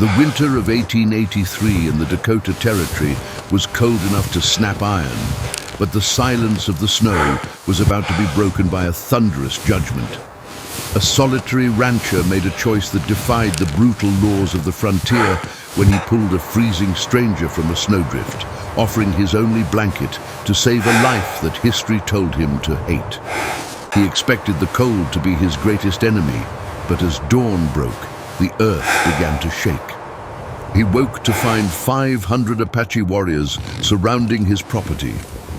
The winter of 1883 in the Dakota Territory was cold enough to snap iron, but the silence of the snow was about to be broken by a thunderous judgment. A solitary rancher made a choice that defied the brutal laws of the frontier when he pulled a freezing stranger from a snowdrift, offering his only blanket to save a life that history told him to hate. He expected the cold to be his greatest enemy, but as dawn broke, the earth began to shake. He woke to find 500 Apache warriors surrounding his property,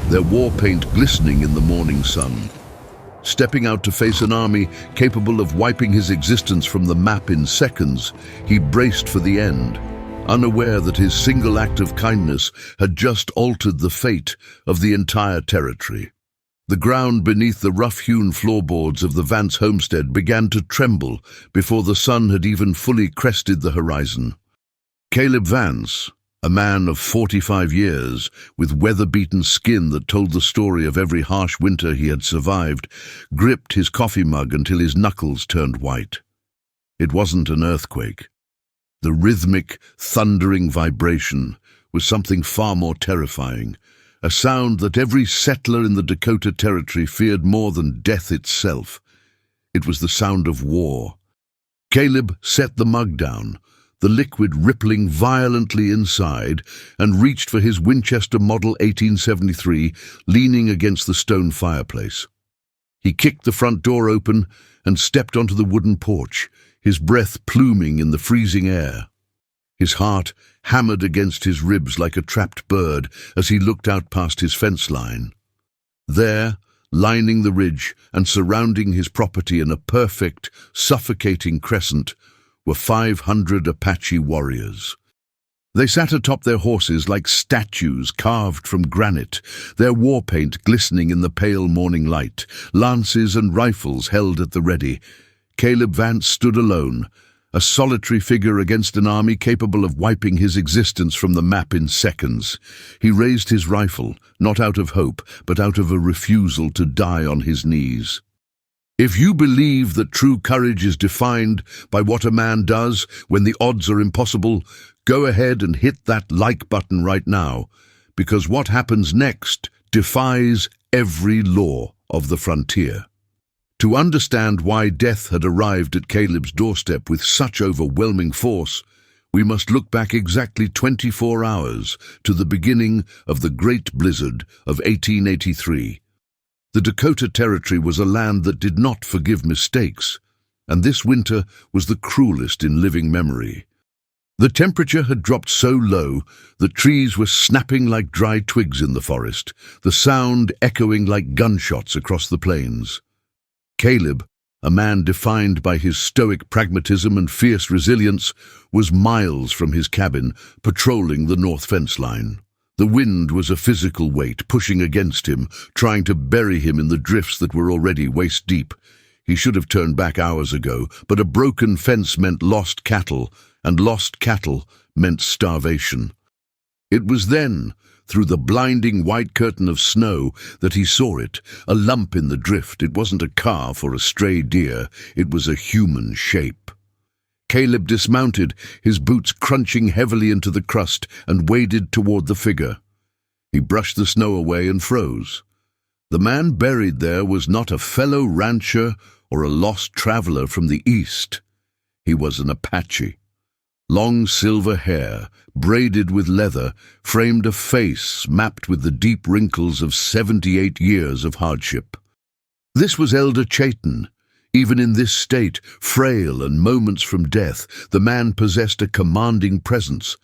their war paint glistening in the morning sun. Stepping out to face an army capable of wiping his existence from the map in seconds, he braced for the end, unaware that his single act of kindness had just altered the fate of the entire territory. The ground beneath the rough-hewn floorboards of the Vance homestead began to tremble before the sun had even fully crested the horizon. Caleb Vance, a man of 45 years, with weather-beaten skin that told the story of every harsh winter he had survived, gripped his coffee mug until his knuckles turned white. It wasn't an earthquake. The rhythmic, thundering vibration was something far more terrifying, a sound that every settler in the Dakota Territory feared more than death itself. It was the sound of war. Caleb set the mug down, the liquid rippling violently inside, and reached for his Winchester Model 1873, leaning against the stone fireplace. He kicked the front door open and stepped onto the wooden porch, his breath pluming in the freezing air. His heart hammered against his ribs like a trapped bird as he looked out past his fence line. There, lining the ridge and surrounding his property in a perfect, suffocating crescent, were 500 Apache warriors. They sat atop their horses like statues carved from granite, their war paint glistening in the pale morning light, lances and rifles held at the ready. Caleb Vance stood alone, a solitary figure against an army capable of wiping his existence from the map in seconds. He raised his rifle, not out of hope, but out of a refusal to die on his knees. If you believe that true courage is defined by what a man does when the odds are impossible, go ahead and hit that like button right now, because what happens next defies every law of the frontier. To understand why death had arrived at Caleb's doorstep with such overwhelming force, we must look back exactly 24 hours to the beginning of the Great Blizzard of 1883. The Dakota Territory was a land that did not forgive mistakes, and this winter was the cruelest in living memory. The temperature had dropped so low that trees were snapping like dry twigs in the forest, the sound echoing like gunshots across the plains. Caleb, a man defined by his stoic pragmatism and fierce resilience, was miles from his cabin, patrolling the north fence line. The wind was a physical weight pushing against him, trying to bury him in the drifts that were already waist-deep. He should have turned back hours ago, but a broken fence meant lost cattle, and lost cattle meant starvation. It was then, through the blinding white curtain of snow, that he saw it, a lump in the drift. It wasn't a calf or a stray deer, it was a human shape. Caleb dismounted, his boots crunching heavily into the crust, and waded toward the figure. He brushed the snow away and froze. The man buried there was not a fellow rancher or a lost traveler from the east. He was an Apache. Long silver hair, braided with leather, framed a face mapped with the deep wrinkles of 78 years of hardship. This was Elder Chayton. Even in this state, frail and moments from death, the man possessed a commanding presence.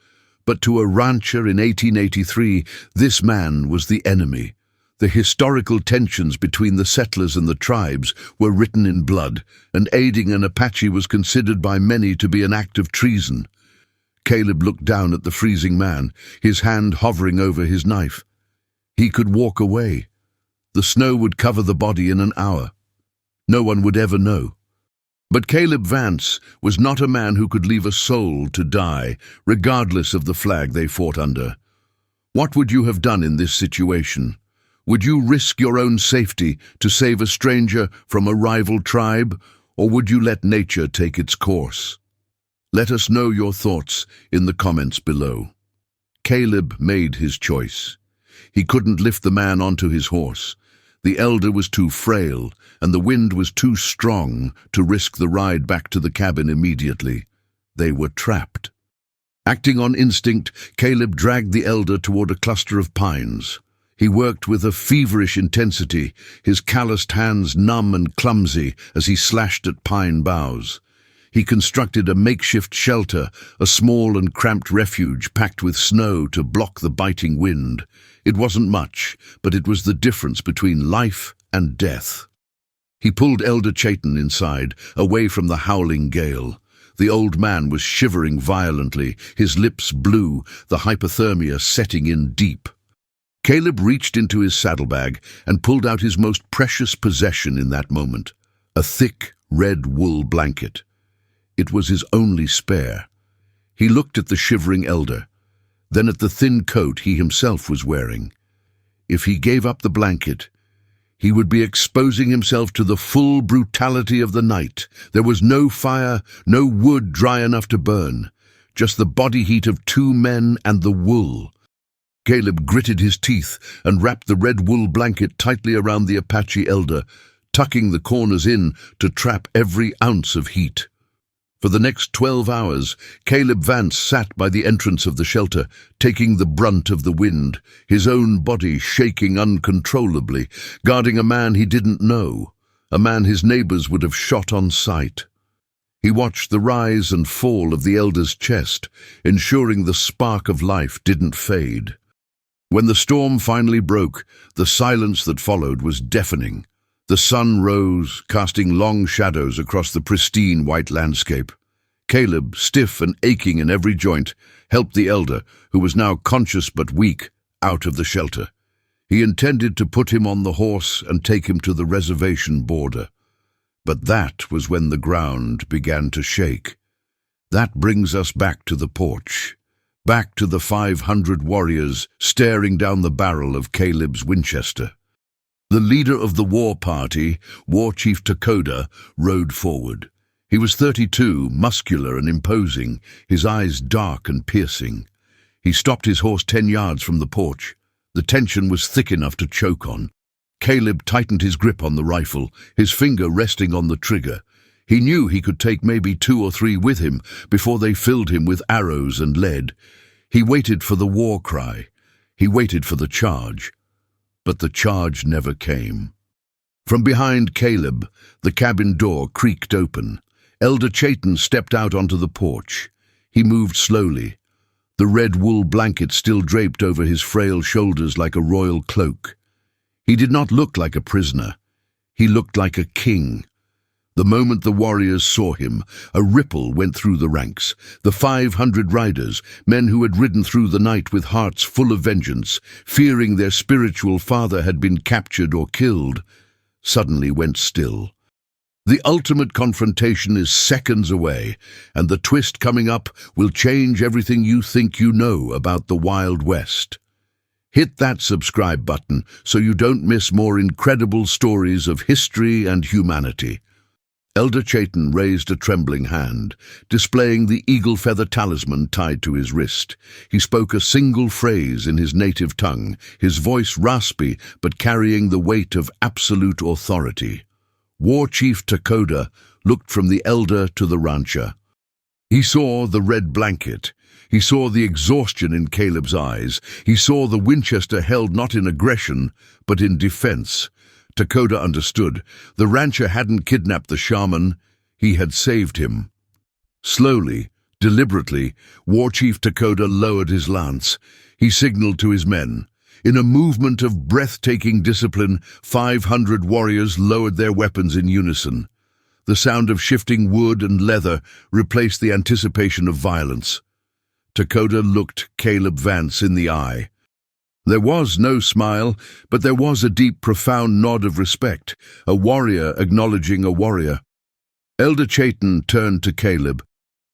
But to a rancher in 1883, this man was the enemy. The historical tensions between the settlers and the tribes were written in blood, and aiding an Apache was considered by many to be an act of treason. Caleb looked down at the freezing man, his hand hovering over his knife. He could walk away. The snow would cover the body in an hour. No one would ever know. But Caleb Vance was not a man who could leave a soul to die, regardless of the flag they fought under. What would you have done in this situation? Would you risk your own safety to save a stranger from a rival tribe, or would you let nature take its course? Let us know your thoughts in the comments below. Caleb made his choice. He couldn't lift the man onto his horse. The elder was too frail, and the wind was too strong to risk the ride back to the cabin immediately. They were trapped. Acting on instinct, Caleb dragged the elder toward a cluster of pines. He worked with a feverish intensity, his calloused hands numb and clumsy as he slashed at pine boughs. He constructed a makeshift shelter, a small and cramped refuge packed with snow to block the biting wind. It wasn't much, but it was the difference between life and death. He pulled Elder Chayton inside, away from the howling gale. The old man was shivering violently, his lips blue, the hypothermia setting in deep. Caleb reached into his saddlebag and pulled out his most precious possession in that moment, a thick, red wool blanket. It was his only spare. He looked at the shivering elder, then at the thin coat he himself was wearing. If he gave up the blanket, he would be exposing himself to the full brutality of the night. There was no fire, no wood dry enough to burn, just the body heat of two men and the wool. Caleb gritted his teeth and wrapped the red wool blanket tightly around the Apache elder, tucking the corners in to trap every ounce of heat. For the next 12 hours, Caleb Vance sat by the entrance of the shelter, taking the brunt of the wind, his own body shaking uncontrollably, guarding a man he didn't know, a man his neighbors would have shot on sight. He watched the rise and fall of the elder's chest, ensuring the spark of life didn't fade. When the storm finally broke, the silence that followed was deafening. The sun rose, casting long shadows across the pristine white landscape. Caleb, stiff and aching in every joint, helped the elder, who was now conscious but weak, out of the shelter. He intended to put him on the horse and take him to the reservation border. But that was when the ground began to shake. That brings us back to the porch, back to the 500 warriors staring down the barrel of Caleb's Winchester. The leader of the war party, War Chief Takoda, rode forward. He was 32, muscular and imposing, his eyes dark and piercing. He stopped his horse 10 yards from the porch. The tension was thick enough to choke on. Caleb tightened his grip on the rifle, his finger resting on the trigger. He knew he could take maybe 2 or 3 with him before they filled him with arrows and lead. He waited for the war cry. He waited for the charge. But the charge never came. From behind Caleb, the cabin door creaked open. Elder Chayton stepped out onto the porch. He moved slowly, the red wool blanket still draped over his frail shoulders like a royal cloak. He did not look like a prisoner. He looked like a king. The moment the warriors saw him, a ripple went through the ranks. The 500 riders, men who had ridden through the night with hearts full of vengeance, fearing their spiritual father had been captured or killed, suddenly went still. The ultimate confrontation is seconds away, and the twist coming up will change everything you think you know about the Wild West. Hit that subscribe button so you don't miss more incredible stories of history and humanity. Elder Chayton raised a trembling hand, displaying the eagle feather talisman tied to his wrist. He spoke a single phrase in his native tongue, his voice raspy but carrying the weight of absolute authority. War Chief Takoda looked from the elder to the rancher. He saw the red blanket. He saw the exhaustion in Caleb's eyes. He saw the Winchester held not in aggression, but in defense. Takoda understood. The rancher hadn't kidnapped the shaman. He had saved him. Slowly, deliberately, War Chief Takoda lowered his lance. He signaled to his men. In a movement of breathtaking discipline, 500 warriors lowered their weapons in unison. The sound of shifting wood and leather replaced the anticipation of violence. Takoda looked Caleb Vance in the eye. There was no smile, but there was a deep, profound nod of respect, a warrior acknowledging a warrior. Elder Chayton turned to Caleb.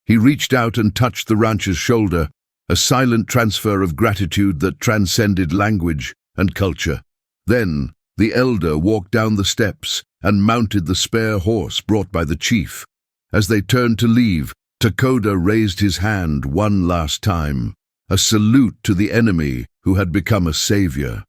He reached out and touched the rancher's shoulder, a silent transfer of gratitude that transcended language and culture. Then the elder walked down the steps and mounted the spare horse brought by the chief. As they turned to leave, Takoda raised his hand one last time, a salute to the enemy who had become a savior.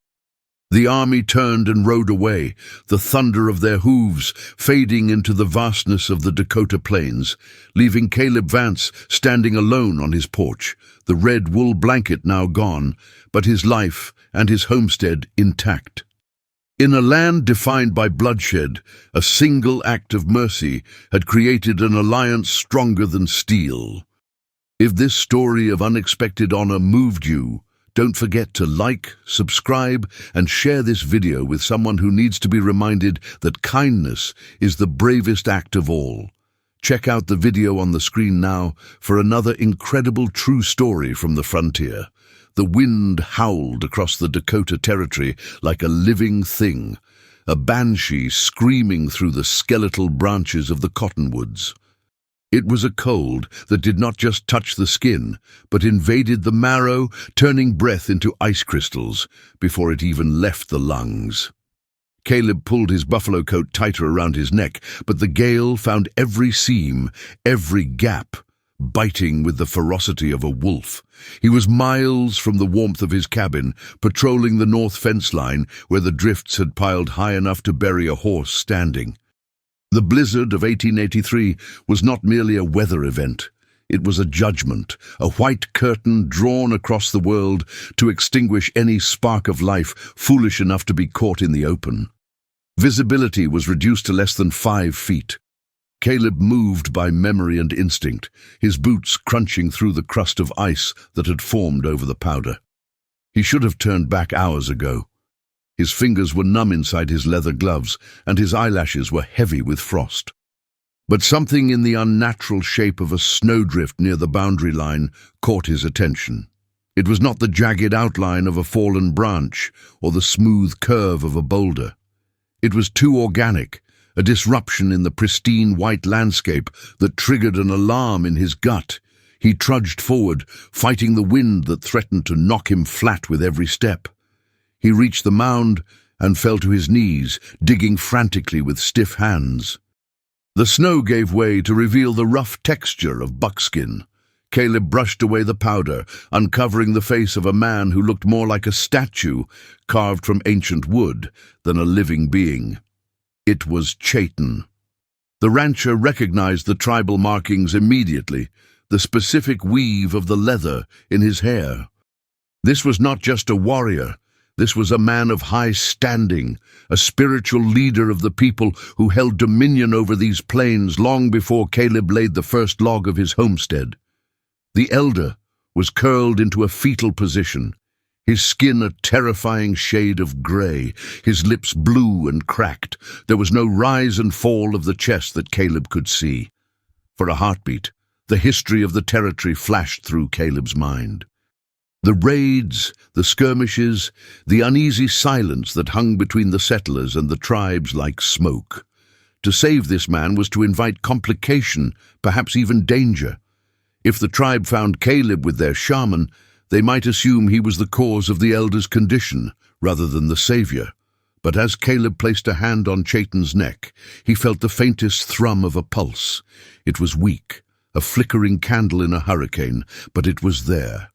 The army turned and rode away, the thunder of their hooves fading into the vastness of the Dakota plains, leaving Caleb Vance standing alone on his porch, the red wool blanket now gone, but his life and his homestead intact. In a land defined by bloodshed, a single act of mercy had created an alliance stronger than steel. If this story of unexpected honor moved you, don't forget to like, subscribe, and share this video with someone who needs to be reminded that kindness is the bravest act of all. Check out the video on the screen now for another incredible true story from the frontier. The wind howled across the Dakota Territory like a living thing, a banshee screaming through the skeletal branches of the cottonwoods. It was a cold that did not just touch the skin, but invaded the marrow, turning breath into ice crystals before it even left the lungs. Caleb pulled his buffalo coat tighter around his neck, but the gale found every seam, every gap, biting with the ferocity of a wolf. He was miles from the warmth of his cabin, patrolling the north fence line where the drifts had piled high enough to bury a horse standing. The blizzard of 1883 was not merely a weather event. It was a judgment, a white curtain drawn across the world to extinguish any spark of life foolish enough to be caught in the open. Visibility was reduced to less than 5 feet. Caleb moved by memory and instinct, his boots crunching through the crust of ice that had formed over the powder. He should have turned back hours ago. His fingers were numb inside his leather gloves, and his eyelashes were heavy with frost. But something in the unnatural shape of a snowdrift near the boundary line caught his attention. It was not the jagged outline of a fallen branch or the smooth curve of a boulder. It was too organic, a disruption in the pristine white landscape that triggered an alarm in his gut. He trudged forward, fighting the wind that threatened to knock him flat with every step. He reached the mound and fell to his knees, digging frantically with stiff hands. The snow gave way to reveal the rough texture of buckskin. Caleb brushed away the powder, uncovering the face of a man who looked more like a statue carved from ancient wood than a living being. It was Chayton. The rancher recognized the tribal markings immediately, the specific weave of the leather in his hair. This was not just a warrior. This was a man of high standing, a spiritual leader of the people who held dominion over these plains long before Caleb laid the first log of his homestead. The elder was curled into a fetal position, his skin a terrifying shade of gray, his lips blue and cracked. There was no rise and fall of the chest that Caleb could see. For a heartbeat, the history of the territory flashed through Caleb's mind. The raids, the skirmishes, the uneasy silence that hung between the settlers and the tribes like smoke. To save this man was to invite complication, perhaps even danger. If the tribe found Caleb with their shaman, they might assume he was the cause of the elder's condition, rather than the savior. But as Caleb placed a hand on Chayton's neck, he felt the faintest thrum of a pulse. It was weak, a flickering candle in a hurricane, but it was there.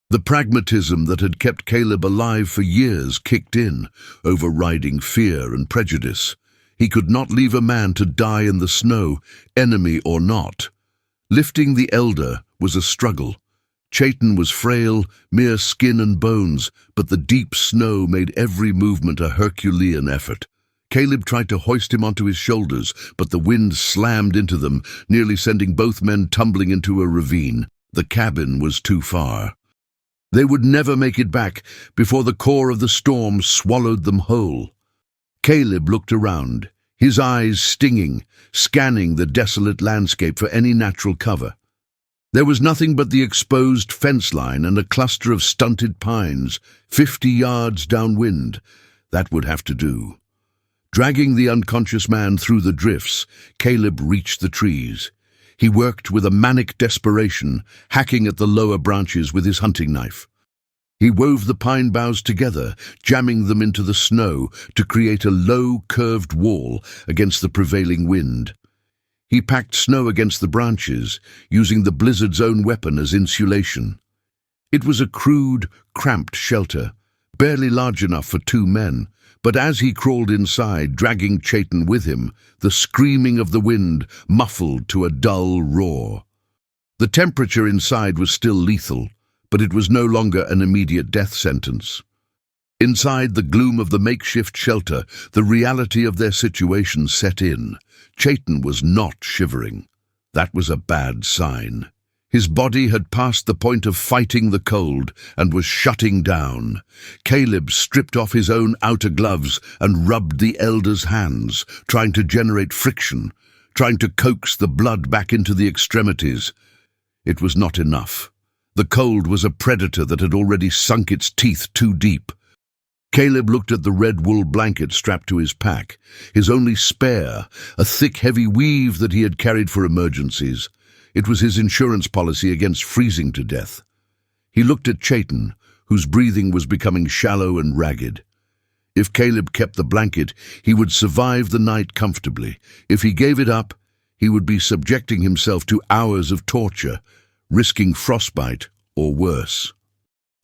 The pragmatism that had kept Caleb alive for years kicked in, overriding fear and prejudice. He could not leave a man to die in the snow, enemy or not. Lifting the elder was a struggle. Chayton was frail, mere skin and bones, but the deep snow made every movement a Herculean effort. Caleb tried to hoist him onto his shoulders, but the wind slammed into them, nearly sending both men tumbling into a ravine. The cabin was too far. They would never make it back before the core of the storm swallowed them whole. Caleb looked around, his eyes stinging, scanning the desolate landscape for any natural cover. There was nothing but the exposed fence line and a cluster of stunted pines, 50 yards downwind. That would have to do. Dragging the unconscious man through the drifts, Caleb reached the trees. He worked with a manic desperation, hacking at the lower branches with his hunting knife. He wove the pine boughs together, jamming them into the snow to create a low, curved wall against the prevailing wind. He packed snow against the branches, using the blizzard's own weapon as insulation. It was a crude, cramped shelter, barely large enough for 2 men, but as he crawled inside, dragging Chaitin with him, the screaming of the wind muffled to a dull roar. The temperature inside was still lethal, but it was no longer an immediate death sentence. Inside the gloom of the makeshift shelter, the reality of their situation set in. Chaitin was not shivering. That was a bad sign. His body had passed the point of fighting the cold and was shutting down. Caleb stripped off his own outer gloves and rubbed the elder's hands, trying to generate friction, trying to coax the blood back into the extremities. It was not enough. The cold was a predator that had already sunk its teeth too deep. Caleb looked at the red wool blanket strapped to his pack, his only spare, a thick, heavy weave that he had carried for emergencies. It was his insurance policy against freezing to death. He looked at Chaitin, whose breathing was becoming shallow and ragged. If Caleb kept the blanket, he would survive the night comfortably. If he gave it up, he would be subjecting himself to hours of torture, risking frostbite or worse.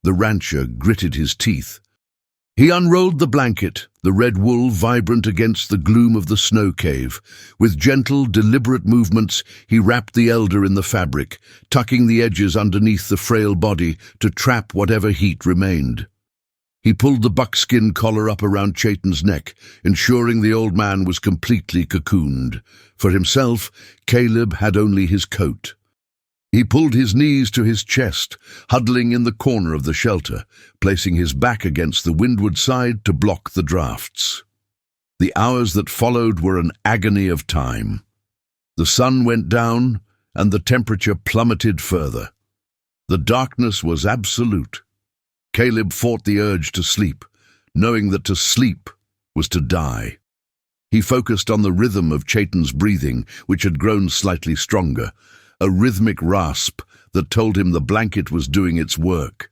The rancher gritted his teeth. He unrolled the blanket, the red wool vibrant against the gloom of the snow cave. With gentle, deliberate movements, he wrapped the elder in the fabric, tucking the edges underneath the frail body to trap whatever heat remained. He pulled the buckskin collar up around Chaitin's neck, ensuring the old man was completely cocooned. For himself, Caleb had only his coat. He pulled his knees to his chest, huddling in the corner of the shelter, placing his back against the windward side to block the drafts. The hours that followed were an agony of time. The sun went down, and the temperature plummeted further. The darkness was absolute. Caleb fought the urge to sleep, knowing that to sleep was to die. He focused on the rhythm of Chaitin's breathing, which had grown slightly stronger, a rhythmic rasp that told him the blanket was doing its work.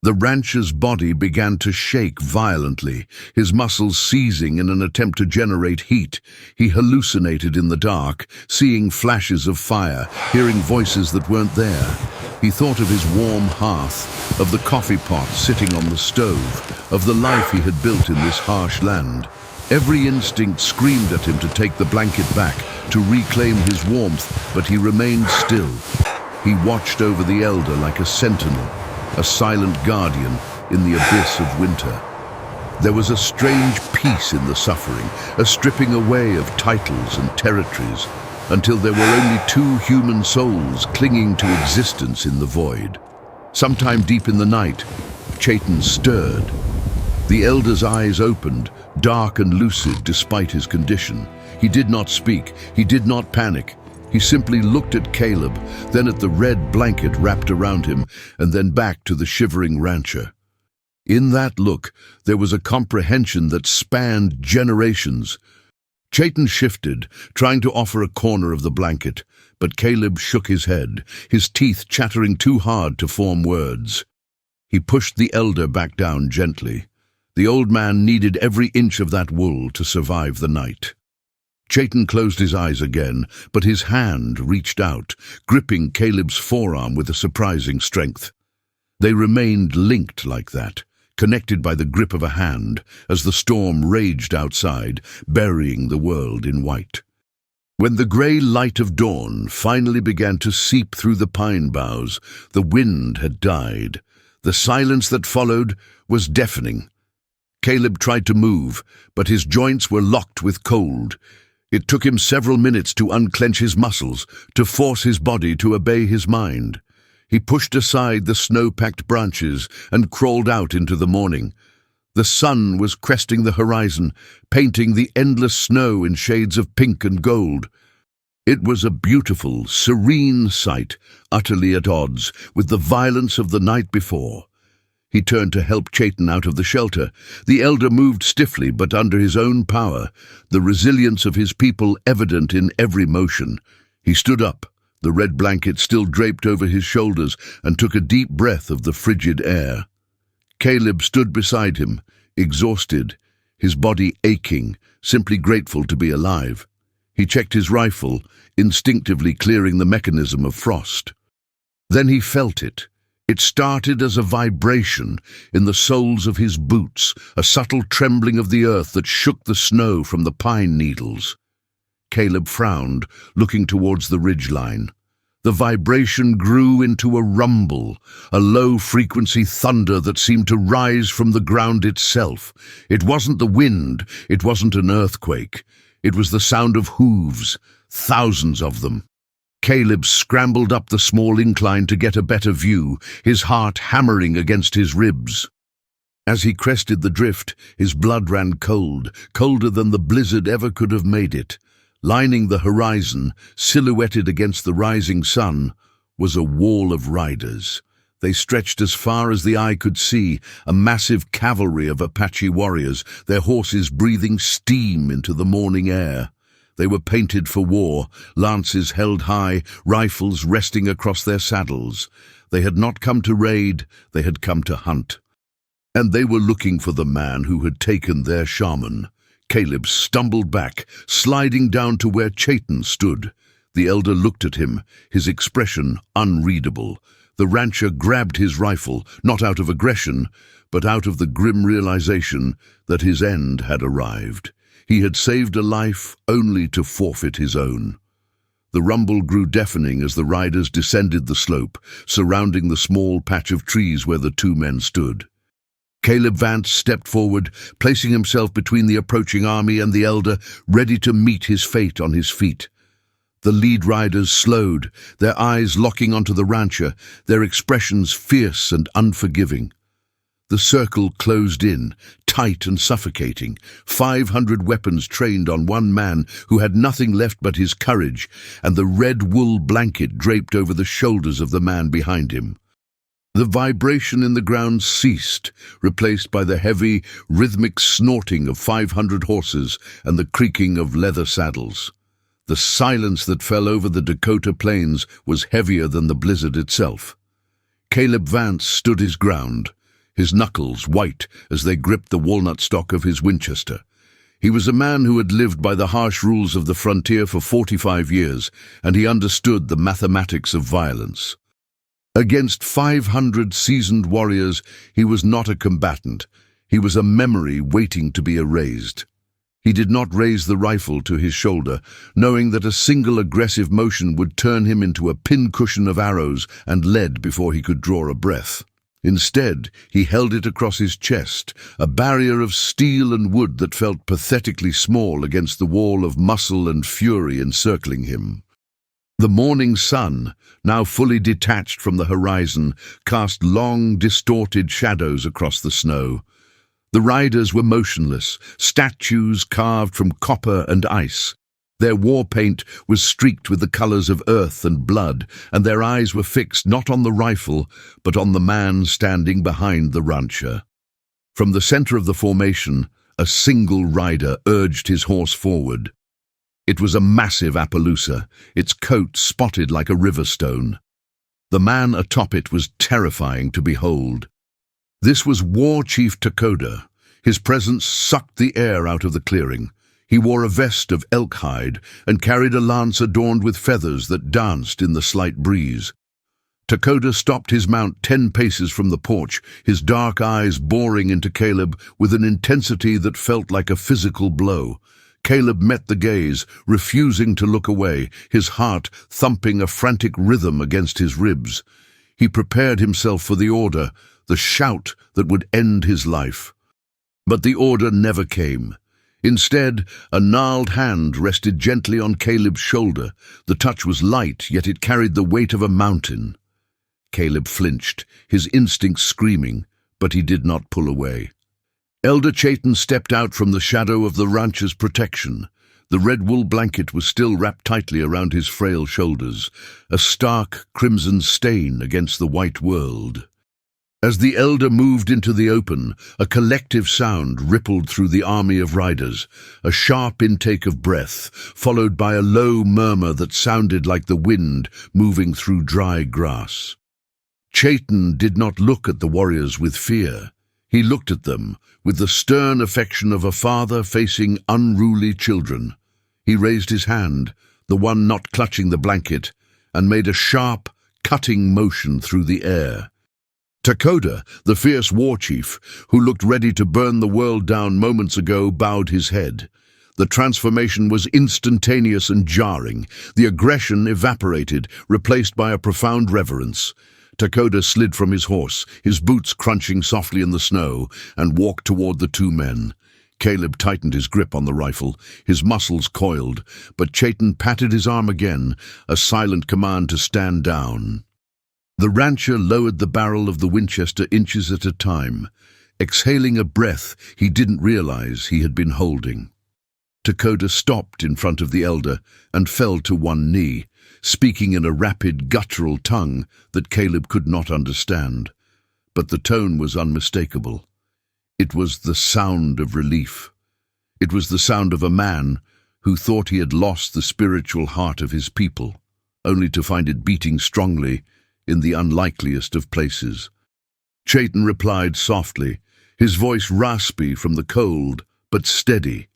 The rancher's body began to shake violently, his muscles seizing in an attempt to generate heat. He hallucinated in the dark, seeing flashes of fire, hearing voices that weren't there. He thought of his warm hearth, of the coffee pot sitting on the stove, of the life he had built in this harsh land. Every instinct screamed at him to take the blanket back, to reclaim his warmth, but he remained still. He watched over the elder like a sentinel, a silent guardian in the abyss of winter. There was a strange peace in the suffering, a stripping away of titles and territories, until there were only 2 human souls clinging to existence in the void. Sometime deep in the night, Chaitin stirred. The elder's eyes opened, dark and lucid despite his condition. He did not speak, he did not panic. He simply looked at Caleb, then at the red blanket wrapped around him, and then back to the shivering rancher. In that look, there was a comprehension that spanned generations. Chaitin shifted, trying to offer a corner of the blanket, but Caleb shook his head, his teeth chattering too hard to form words. He pushed the elder back down gently. The old man needed every inch of that wool to survive the night. Chaitin closed his eyes again, but his hand reached out, gripping Caleb's forearm with a surprising strength. They remained linked like that, connected by the grip of a hand, as the storm raged outside, burying the world in white. When the grey light of dawn finally began to seep through the pine boughs, the wind had died. The silence that followed was deafening. Caleb tried to move, but his joints were locked with cold. It took him several minutes to unclench his muscles, to force his body to obey his mind. He pushed aside the snow-packed branches and crawled out into the morning. The sun was cresting the horizon, painting the endless snow in shades of pink and gold. It was a beautiful, serene sight, utterly at odds with the violence of the night before. He turned to help Chaitin out of the shelter. The elder moved stiffly, but under his own power, the resilience of his people evident in every motion. He stood up, the red blanket still draped over his shoulders, and took a deep breath of the frigid air. Caleb stood beside him, exhausted, his body aching, simply grateful to be alive. He checked his rifle, instinctively clearing the mechanism of frost. Then he felt it. It started as a vibration in the soles of his boots, a subtle trembling of the earth that shook the snow from the pine needles. Caleb frowned, looking towards the ridgeline. The vibration grew into a rumble, a low-frequency thunder that seemed to rise from the ground itself. It wasn't the wind, it wasn't an earthquake. It was the sound of hooves, thousands of them. Caleb scrambled up the small incline to get a better view, his heart hammering against his ribs. As he crested the drift, his blood ran cold, colder than the blizzard ever could have made it. Lining the horizon, silhouetted against the rising sun, was a wall of riders. They stretched as far as the eye could see, a massive cavalry of Apache warriors, their horses breathing steam into the morning air. They were painted for war, lances held high, rifles resting across their saddles. They had not come to raid, they had come to hunt. And they were looking for the man who had taken their shaman. Caleb stumbled back, sliding down to where Chaitin stood. The elder looked at him, his expression unreadable. The rancher grabbed his rifle, not out of aggression, but out of the grim realization that his end had arrived. He had saved a life only to forfeit his own. The rumble grew deafening as the riders descended the slope, surrounding the small patch of trees where the two men stood. Caleb Vance stepped forward, placing himself between the approaching army and the elder, ready to meet his fate on his feet. The lead riders slowed, their eyes locking onto the rancher, their expressions fierce and unforgiving. The circle closed in, tight and suffocating, 500 weapons trained on one man who had nothing left but his courage, and the red wool blanket draped over the shoulders of the man behind him. The vibration in the ground ceased, replaced by the heavy, rhythmic snorting of 500 horses and the creaking of leather saddles. The silence that fell over the Dakota plains was heavier than the blizzard itself. Caleb Vance stood his ground, his knuckles white as they gripped the walnut stock of his Winchester. He was a man who had lived by the harsh rules of the frontier for 45 years, and he understood the mathematics of violence. Against 500 seasoned warriors, he was not a combatant. He was a memory waiting to be erased. He did not raise the rifle to his shoulder, knowing that a single aggressive motion would turn him into a pincushion of arrows and lead before he could draw a breath. Instead, he held it across his chest, a barrier of steel and wood that felt pathetically small against the wall of muscle and fury encircling him. The morning sun, now fully detached from the horizon, cast long, distorted shadows across the snow. The riders were motionless, statues carved from copper and ice. Their war paint was streaked with the colors of earth and blood, and their eyes were fixed not on the rifle, but on the man standing behind the rancher. From the center of the formation, a single rider urged his horse forward. It was a massive Appaloosa, its coat spotted like a river stone. The man atop it was terrifying to behold. This was War Chief Dakota. His presence sucked the air out of the clearing. He wore a vest of elk hide and carried a lance adorned with feathers that danced in the slight breeze. Dakota stopped his mount 10 paces from the porch, his dark eyes boring into Caleb with an intensity that felt like a physical blow. Caleb met the gaze, refusing to look away, his heart thumping a frantic rhythm against his ribs. He prepared himself for the order, the shout that would end his life. But the order never came. Instead, a gnarled hand rested gently on Caleb's shoulder. The touch was light, yet it carried the weight of a mountain. Caleb flinched, his instincts screaming, but he did not pull away. Elder Chaitin stepped out from the shadow of the rancher's protection. The red wool blanket was still wrapped tightly around his frail shoulders, a stark crimson stain against the white world. As the elder moved into the open, a collective sound rippled through the army of riders, a sharp intake of breath, followed by a low murmur that sounded like the wind moving through dry grass. Chaitin did not look at the warriors with fear. He looked at them with the stern affection of a father facing unruly children. He raised his hand, the one not clutching the blanket, and made a sharp, cutting motion through the air. Takoda, the fierce war chief, who looked ready to burn the world down moments ago, bowed his head. The transformation was instantaneous and jarring. The aggression evaporated, replaced by a profound reverence. Takoda slid from his horse, his boots crunching softly in the snow, and walked toward the two men. Caleb tightened his grip on the rifle, his muscles coiled, but Chaitin patted his arm again, a silent command to stand down. The rancher lowered the barrel of the Winchester inches at a time, exhaling a breath he didn't realize he had been holding. Takoda stopped in front of the elder and fell to one knee, speaking in a rapid, guttural tongue that Caleb could not understand. But the tone was unmistakable. It was the sound of relief. It was the sound of a man who thought he had lost the spiritual heart of his people, only to find it beating strongly in the unlikeliest of places. Chaitin replied softly, his voice raspy from the cold, but steady.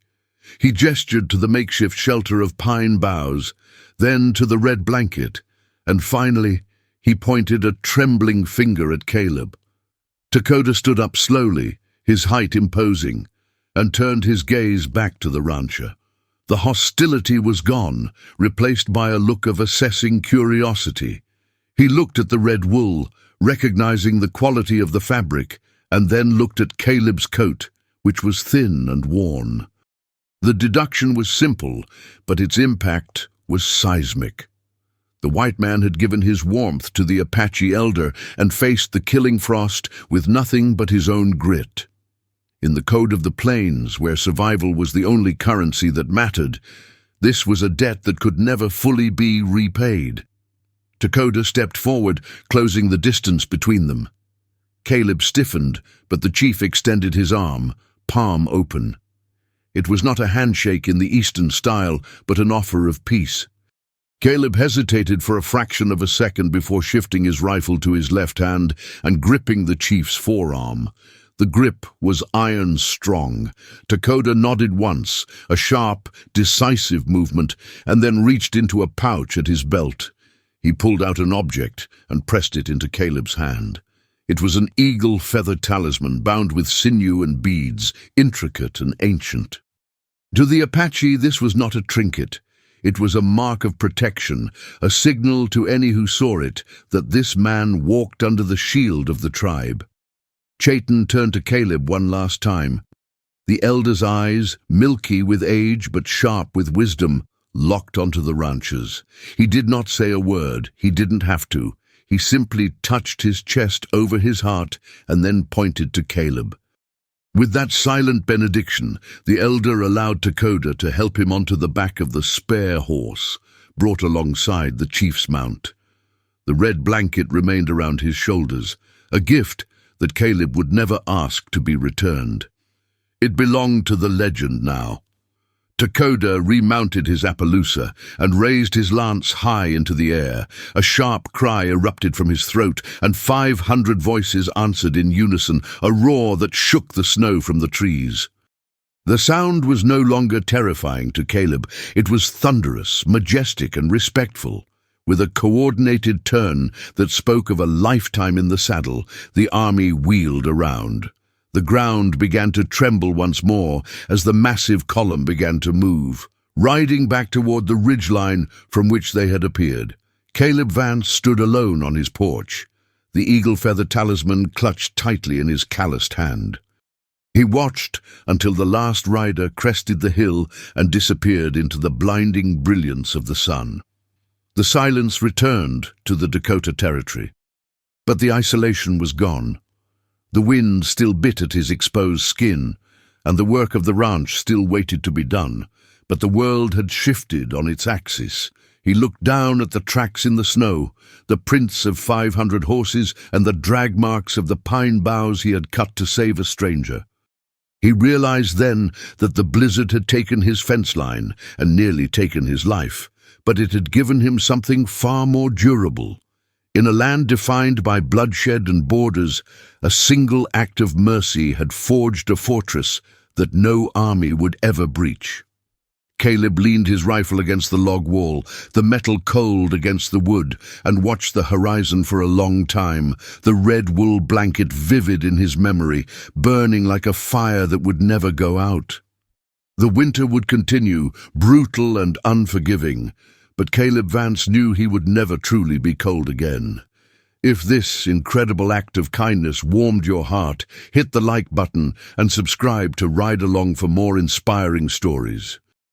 He gestured to the makeshift shelter of pine boughs, then to the red blanket, and finally he pointed a trembling finger at Caleb. Takoda stood up slowly, his height imposing, and turned his gaze back to the rancher. The hostility was gone, replaced by a look of assessing curiosity. He looked at the red wool, recognizing the quality of the fabric, and then looked at Caleb's coat, which was thin and worn. The deduction was simple, but its impact was seismic. The white man had given his warmth to the Apache elder and faced the killing frost with nothing but his own grit. In the code of the plains, where survival was the only currency that mattered, this was a debt that could never fully be repaid. Takoda stepped forward, closing the distance between them. Caleb stiffened, but the chief extended his arm, palm open. It was not a handshake in the Eastern style, but an offer of peace. Caleb hesitated for a fraction of a second before shifting his rifle to his left hand and gripping the chief's forearm. The grip was iron strong. Takoda nodded once, a sharp, decisive movement, and then reached into a pouch at his belt. He pulled out an object and pressed it into Caleb's hand. It was an eagle feather talisman bound with sinew and beads, intricate and ancient. To the Apache, this was not a trinket. It was a mark of protection, a signal to any who saw it that this man walked under the shield of the tribe. Chaitin turned to Caleb one last time. The elder's eyes, milky with age but sharp with wisdom, locked onto the rancher's. He did not say a word. He didn't have to. He simply touched his chest over his heart and then pointed to Caleb. With that silent benediction, the elder allowed Takoda to help him onto the back of the spare horse, brought alongside the chief's mount. The red blanket remained around his shoulders, a gift that Caleb would never ask to be returned. It belonged to the legend now. Takoda remounted his Appaloosa and raised his lance high into the air. A sharp cry erupted from his throat, and 500 voices answered in unison, a roar that shook the snow from the trees. The sound was no longer terrifying to Caleb. It was thunderous, majestic, and respectful. With a coordinated turn that spoke of a lifetime in the saddle, the army wheeled around. The ground began to tremble once more as the massive column began to move, riding back toward the ridgeline from which they had appeared. Caleb Vance stood alone on his porch, the eagle feather talisman clutched tightly in his calloused hand. He watched until the last rider crested the hill and disappeared into the blinding brilliance of the sun. The silence returned to the Dakota Territory, but the isolation was gone. The wind still bit at his exposed skin, and the work of the ranch still waited to be done, but the world had shifted on its axis. He looked down at the tracks in the snow, the prints of 500 horses and the drag marks of the pine boughs he had cut to save a stranger. He realized then that the blizzard had taken his fence line and nearly taken his life, but it had given him something far more durable. In a land defined by bloodshed and borders, a single act of mercy had forged a fortress that no army would ever breach. Caleb leaned his rifle against the log wall, the metal cold against the wood, and watched the horizon for a long time, the red wool blanket vivid in his memory, burning like a fire that would never go out. The winter would continue, brutal and unforgiving, but Caleb Vance knew he would never truly be cold again. If this incredible act of kindness warmed your heart, hit the like button and subscribe to Ride Along for more inspiring stories.